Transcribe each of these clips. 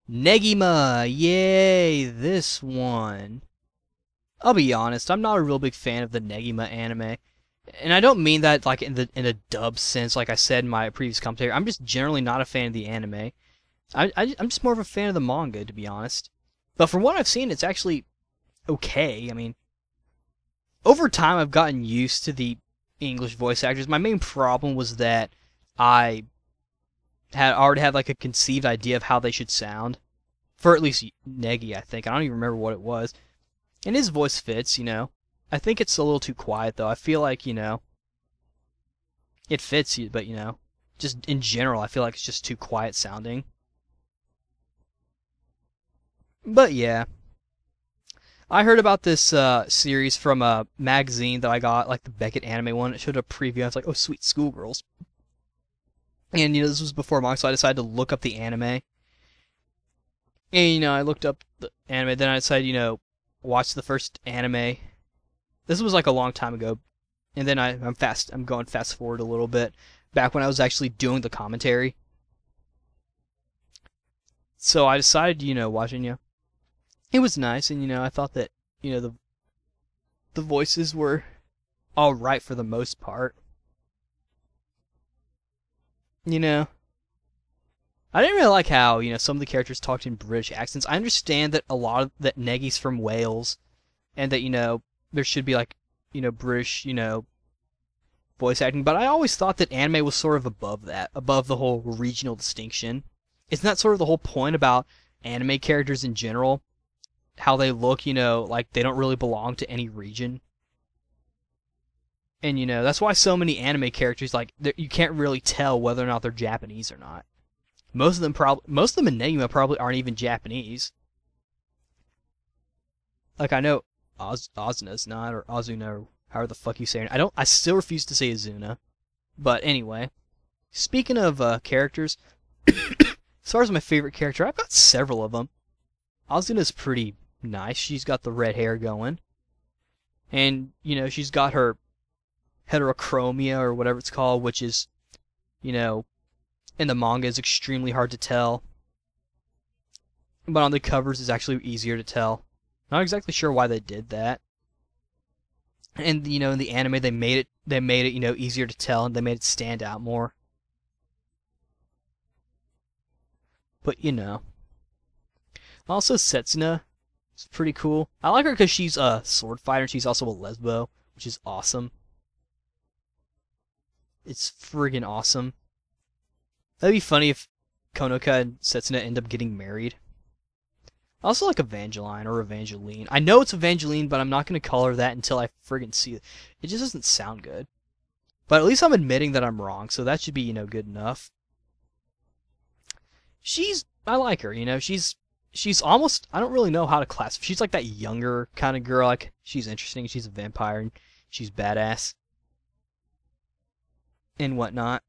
Negima! Yay! This one. I'll be honest, I'm not a real big fan of the Negima anime. And I don't mean that like in a dub sense, like I said in my previous commentary. I'm just generally not a fan of the anime. I'm just more of a fan of the manga, to be honest. But from what I've seen, it's actually okay. I mean, over time I've gotten used to the English voice actors. My main problem was that I had already had like a conceived idea of how they should sound. For at least Negi, I think. I don't even remember what it was. And his voice fits, you know. I think it's a little too quiet, though. I feel like, you know, it fits, but, you know, just in general, I feel like it's just too quiet sounding. But, yeah. I heard about this series from a magazine that I got, like the Beckett anime one. It showed a preview. I was like, oh, sweet, Schoolgirls. And, you know, this was before manga, so I decided to look up the anime. And, you know, I looked up the anime. Then I decided, you know, watch the first anime. This was like a long time ago. And then I'm going fast forward a little bit. Back when I was actually doing the commentary. So I decided, you know, watching, you know, it was nice. And, you know, I thought that, you know, the voices were alright for the most part. You know, I didn't really like how, you know, some of the characters talked in British accents. I understand that a lot of that Negi's from Wales, and that, you know, there should be like, you know, British, you know, voice acting. But I always thought that anime was sort of above that, above the whole regional distinction. Isn't that sort of the whole point about anime characters in general? How they look, you know, like they don't really belong to any region. And, you know, that's why so many anime characters, like, you can't really tell whether or not they're Japanese or not. Most of them in Negima probably aren't even Japanese. Like, I know Azuna's not, or Azuna, or however the fuck you say it. I still refuse to say Azuna. But anyway, speaking of characters, as far as my favorite character, I've got several of them. Azuna's pretty nice. She's got the red hair going. And, you know, she's got her heterochromia, or whatever it's called, which is, you know, in the manga is extremely hard to tell. But on the covers it's actually easier to tell. Not exactly sure why they did that. And, you know, in the anime they made it, you know, easier to tell, and they made it stand out more. But, you know. Also, Setsuna is pretty cool. I like her because she's a sword fighter, and she's also a lesbo, which is awesome. It's friggin' awesome. That'd be funny if Konoka and Setsuna end up getting married. I also like Evangeline, or Evangeline. I know it's Evangeline, but I'm not going to call her that until I friggin' see it. It just doesn't sound good. But at least I'm admitting that I'm wrong, so that should be, you know, good enough. I like her, you know, she's almost, I don't really know how to classify. She's like that younger kind of girl, like, she's interesting, she's a vampire, and she's badass. And whatnot.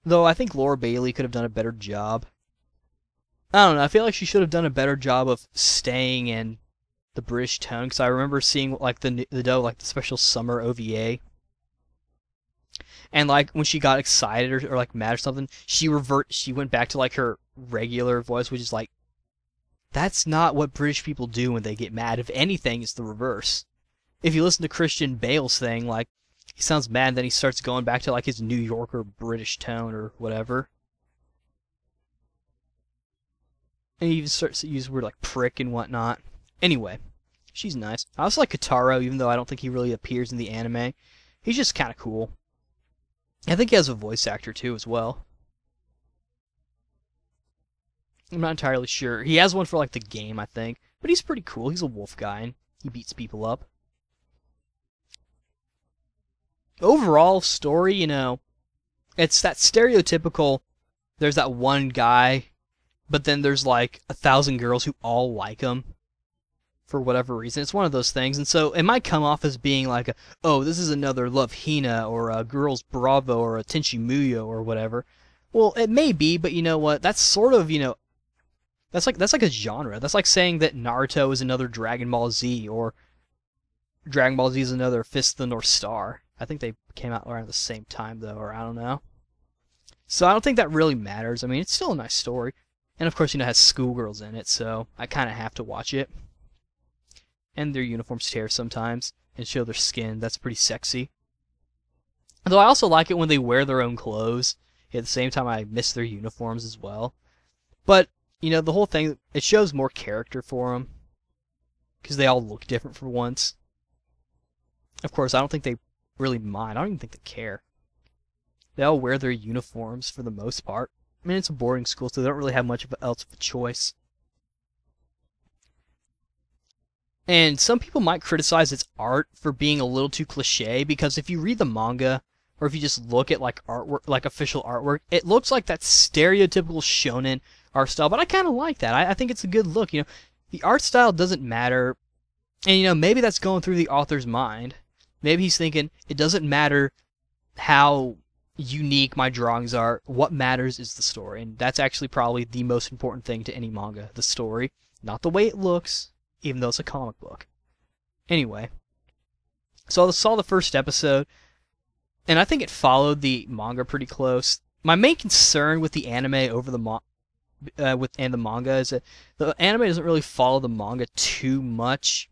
Though I think Laura Bailey could have done a better job. I don't know, I feel like she should have done a better job of staying in the British tone, because I remember seeing like the special summer OVA. And like when she got excited or like mad or something, she went back to like her regular voice, which is like, that's not what British people do when they get mad. If anything, it's the reverse. If you listen to Christian Bale's thing, like, he sounds mad, and then he starts going back to like his New Yorker British tone or whatever. And he even starts to use words like prick and whatnot. Anyway, she's nice. I also like Kotaro, even though I don't think he really appears in the anime. He's just kind of cool. I think he has a voice actor too as well. I'm not entirely sure. He has one for like the game, I think. But he's pretty cool. He's a wolf guy, and he beats people up. Overall story, you know, it's that stereotypical, there's that one guy, but then there's like 1,000 girls who all like him for whatever reason. It's one of those things, and so it might come off as being like, oh, this is another Love Hina, or a Girls Bravo, or a Tenchi Muyo, or whatever. Well, it may be, but you know what, that's sort of, you know, that's like a genre. That's like saying that Naruto is another Dragon Ball Z, or Dragon Ball Z is another Fist of the North Star. I think they came out around the same time, though, or I don't know. So I don't think that really matters. I mean, it's still a nice story. And of course, it has schoolgirls in it, so I kind of have to watch it. And their uniforms tear sometimes and show their skin. That's pretty sexy. Though I also like it when they wear their own clothes. At the same time, I miss their uniforms as well. But, the whole thing, it shows more character for them. Because they all look different for once. Of course, I don't think they really mind. I don't even think they care. They all wear their uniforms for the most part. I mean, it's a boarding school, so they don't really have much else of a choice. And some people might criticize its art for being a little too cliche, because if you read the manga, or if you just look at like artwork, like official artwork, it looks like that stereotypical shonen art style. But I kind of like that. I think it's a good look. The art style doesn't matter, and maybe that's going through the author's mind. Maybe he's thinking it doesn't matter how unique my drawings are. What matters is the story, and that's actually probably the most important thing to any manga: the story, not the way it looks, even though it's a comic book. Anyway, so I saw the first episode, and I think it followed the manga pretty close. My main concern with the anime over the the manga is that the anime doesn't really follow the manga too much.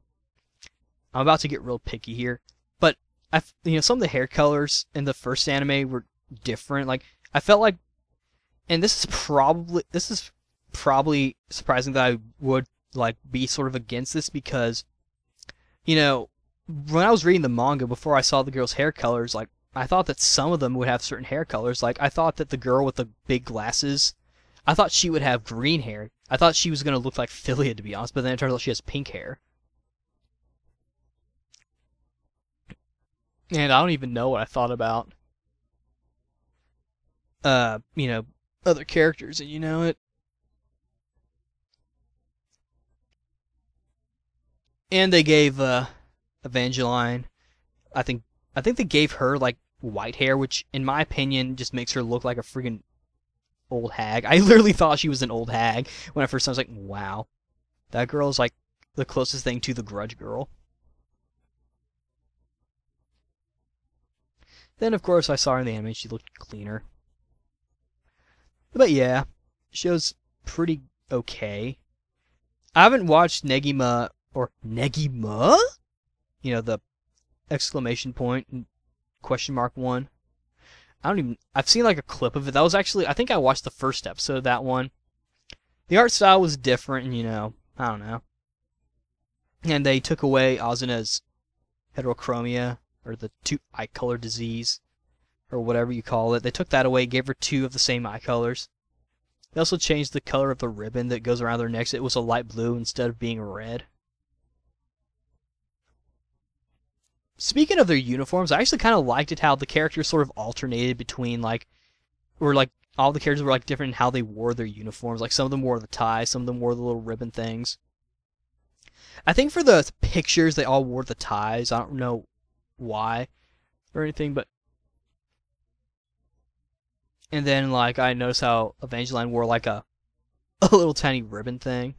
I'm about to get real picky here, but some of the hair colors in the first anime were different. Like, I felt like, and this is probably surprising that I would be sort of against this, because when I was reading the manga before I saw the girl's hair colors, I thought that some of them would have certain hair colors. I thought that the girl with the big glasses, I thought she would have green hair. I thought she was going to look like Philia, to be honest, but then it turns out she has pink hair. And I don't even know what I thought about other characters, and it. And they gave Evangeline, I think they gave her white hair, which in my opinion just makes her look like a friggin' old hag. I literally thought she was an old hag when I first saw. I was like, wow, that girl is the closest thing to the Grudge girl. Then of course I saw her in the anime. She looked cleaner. But yeah, show's pretty okay. I haven't watched Negima, or Negima? The exclamation point and question mark one. I've seen a clip of it. That was actually, I think I watched the first episode of that one. The art style was different, and I don't know. And they took away Azuna's heterochromia, or the two eye color disease, or whatever you call it. They took that away, gave her two of the same eye colors. They also changed the color of the ribbon that goes around their necks. It was a light blue instead of being red. Speaking of their uniforms, I actually kind of liked it how the characters sort of alternated between all the characters were different in how they wore their uniforms. Some of them wore the ties, some of them wore the little ribbon things. I think for the pictures they all wore the ties. I don't know why or anything, but and then I noticed how Evangeline wore a little tiny ribbon thing.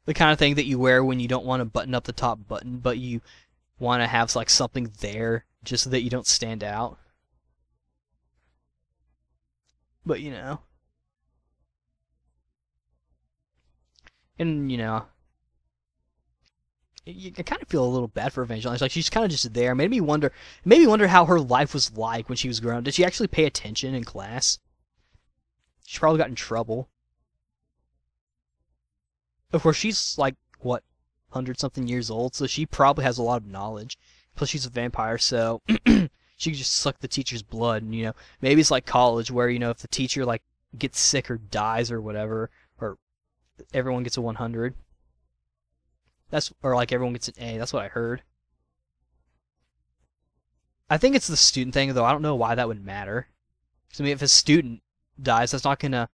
The kind of thing that you wear when you don't want to button up the top button, but you want to have something there just so that you don't stand out. But and I kind of feel a little bad for Evangeline. She's kind of just there. It made me wonder how her life was like when she was growing up. Did she actually pay attention in class? She probably got in trouble. Of course, she's what, 100-something years old, so she probably has a lot of knowledge. Plus, she's a vampire, so she can just suck the teacher's blood. And maybe it's like college, where if the teacher gets sick or dies or whatever, or everyone gets a 100. Or everyone gets an A. That's what I heard. I think it's the student thing, though. I don't know why that would matter. Because, if a student dies, that's not gonna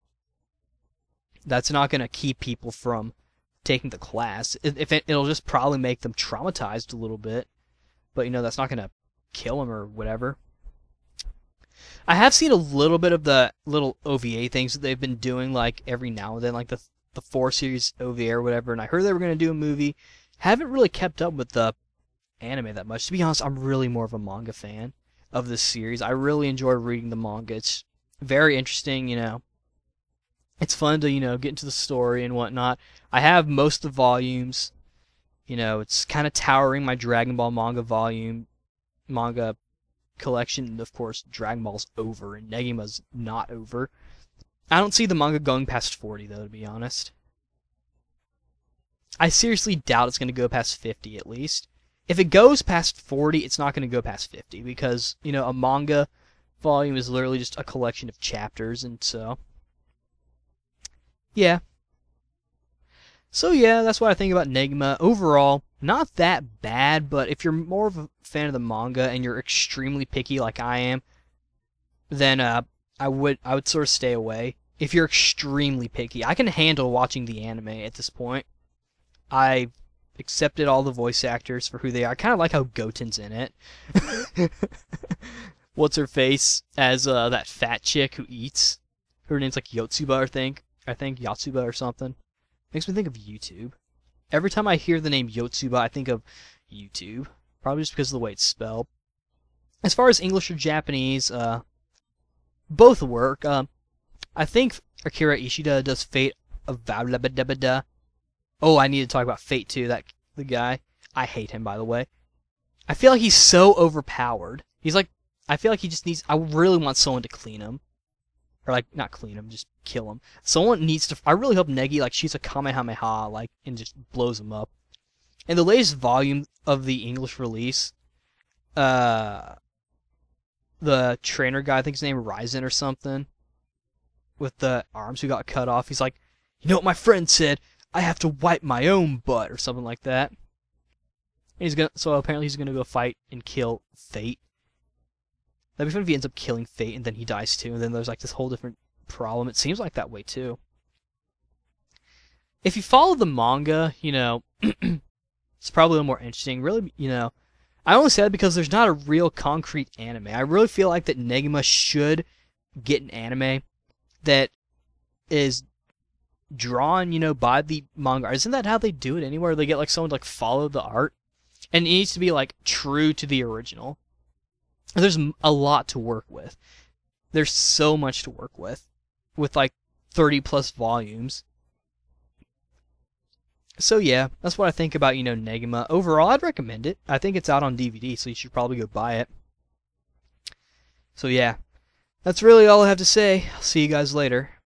keep people from taking the class. It'll just probably make them traumatized a little bit. But, that's not gonna kill them or whatever. I have seen a little bit of the little OVA things that they've been doing, every now and then, the 4 series OVA or whatever, and I heard they were going to do a movie. Haven't really kept up with the anime that much. To be honest, I'm really more of a manga fan of this series. I really enjoy reading the manga. It's very interesting, And It's fun to, get into the story and whatnot. I have most of the volumes. It's kind of towering my Dragon Ball manga collection. And of course, Dragon Ball's over and Negima's not over. I don't see the manga going past 40, though, to be honest. I seriously doubt it's going to go past 50, at least. If it goes past 40, it's not going to go past 50, because, a manga volume is literally just a collection of chapters, and so... yeah. So yeah, that's what I think about Negima. Overall, not that bad, but if you're more of a fan of the manga and you're extremely picky like I am, then I would sort of stay away. If you're extremely picky, I can handle watching the anime at this point. I accepted all the voice actors for who they are. I kind of like how Goten's in it. What's her face as that fat chick who eats? Her name's like Yotsuba, I think Yotsuba or something. Makes me think of YouTube. Every time I hear the name Yotsuba, I think of YouTube. Probably just because of the way it's spelled. As far as English or Japanese, both work. I think Akira Ishida does Fate of Valabadabada. Oh, I need to talk about Fate too. The guy. I hate him, by the way. I feel like he's so overpowered. He's like, I feel like he just needs. I really want someone to clean him. Or, like, not clean him, just kill him. Someone needs to... I really hope Negi, like, shoots a Kamehameha, like, and just blows him up. In the latest volume of the English release, the trainer guy, I think his name Ryzen or something, with the arms who got cut off, he's like, you know what my friend said? I have to wipe my own butt, or something like that. And so apparently he's gonna go fight and kill Fate. That'd be fun if he ends up killing Fate and then he dies too, and then there's like this whole different problem. It seems like that way too. If you follow the manga, it's probably a little more interesting. Really, I only say that because there's not a real concrete anime. I really feel like that Negima should get an anime that is drawn, by the manga. Isn't that how they do it anywhere? They get like someone to like follow the art, and it needs to be like true to the original. There's a lot to work with. There's so much to work with like 30 plus volumes. So yeah, that's what I think about, Negima. Overall, I'd recommend it. I think it's out on DVD, so you should probably go buy it. So yeah, that's really all I have to say. I'll see you guys later.